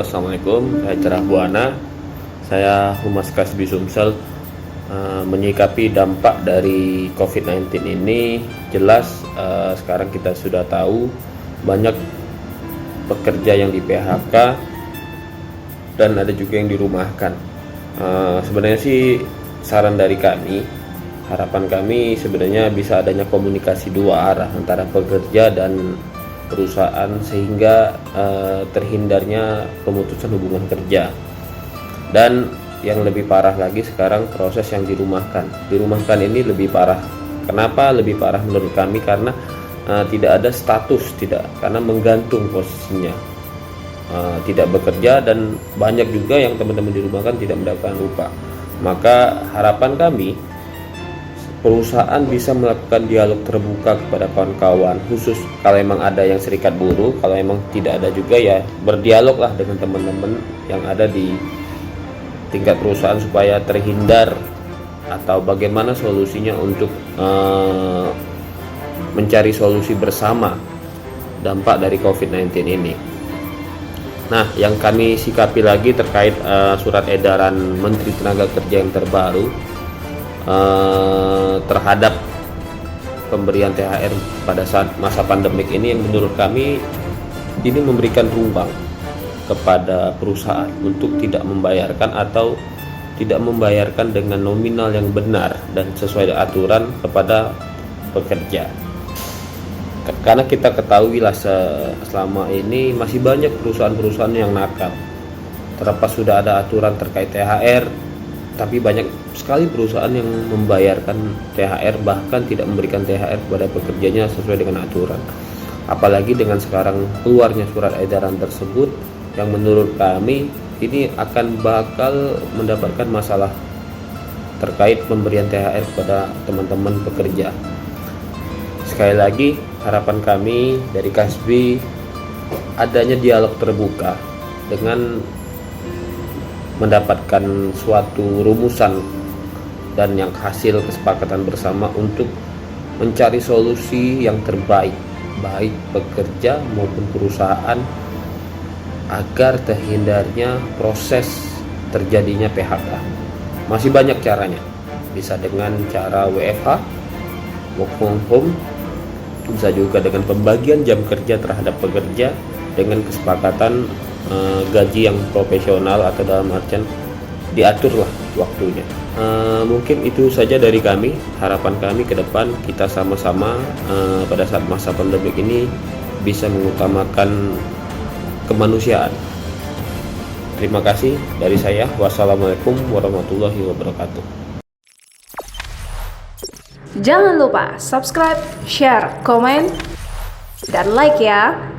Assalamualaikum, saya Cerah Buana. Saya Humas Kasbi Sumsel. Menyikapi dampak dari COVID-19 ini, jelas sekarang kita sudah tahu banyak pekerja yang di PHK dan ada juga yang dirumahkan. Sebenarnya sih saran dari kami, harapan kami sebenarnya bisa adanya komunikasi dua arah antara pekerja dan perusahaan sehingga terhindarnya pemutusan hubungan kerja. Dan yang lebih parah lagi sekarang proses yang dirumahkan ini lebih parah. Kenapa lebih parah menurut kami? Karena tidak ada status, karena menggantung posisinya, tidak bekerja, dan banyak juga yang teman-teman dirumahkan tidak mendapatkan upah. Maka harapan kami perusahaan bisa melakukan dialog terbuka kepada kawan-kawan, khusus kalau memang ada yang serikat buruh. Kalau memang tidak ada juga, ya berdialoglah dengan teman-teman yang ada di tingkat perusahaan supaya terhindar, atau bagaimana solusinya untuk mencari solusi bersama dampak dari COVID-19 ini. Nah, yang kami sikapi lagi terkait surat edaran Menteri Tenaga Kerja yang terbaru terhadap pemberian THR pada saat masa pandemik ini, yang menurut kami ini memberikan ruang kepada perusahaan untuk tidak membayarkan atau tidak membayarkan dengan nominal yang benar dan sesuai aturan kepada pekerja. Karena kita ketahui lah selama ini masih banyak perusahaan-perusahaan yang nakal. Terlepas sudah ada aturan terkait THR, tapi banyak sekali perusahaan yang membayarkan THR, bahkan tidak memberikan THR kepada pekerjanya sesuai dengan aturan. Apalagi dengan sekarang keluarnya surat edaran tersebut, yang menurut kami ini akan bakal mendapatkan masalah terkait pemberian THR kepada teman-teman pekerja. Sekali lagi, harapan kami dari Kasbi adanya dialog terbuka dengan mendapatkan suatu rumusan dan yang hasil kesepakatan bersama untuk mencari solusi yang terbaik, baik pekerja maupun perusahaan, agar terhindarnya proses terjadinya PHK. Masih banyak caranya, bisa dengan cara WFH, work from home, bisa juga dengan pembagian jam kerja terhadap pekerja dengan kesepakatan gaji yang profesional, atau dalam artian diaturlah waktunya. Mungkin itu saja dari kami. Harapan kami ke depan kita sama-sama pada saat masa pandemik ini bisa mengutamakan kemanusiaan. Terima kasih dari saya. Wassalamualaikum warahmatullahi wabarakatuh. Jangan lupa subscribe, share, komen, dan like ya.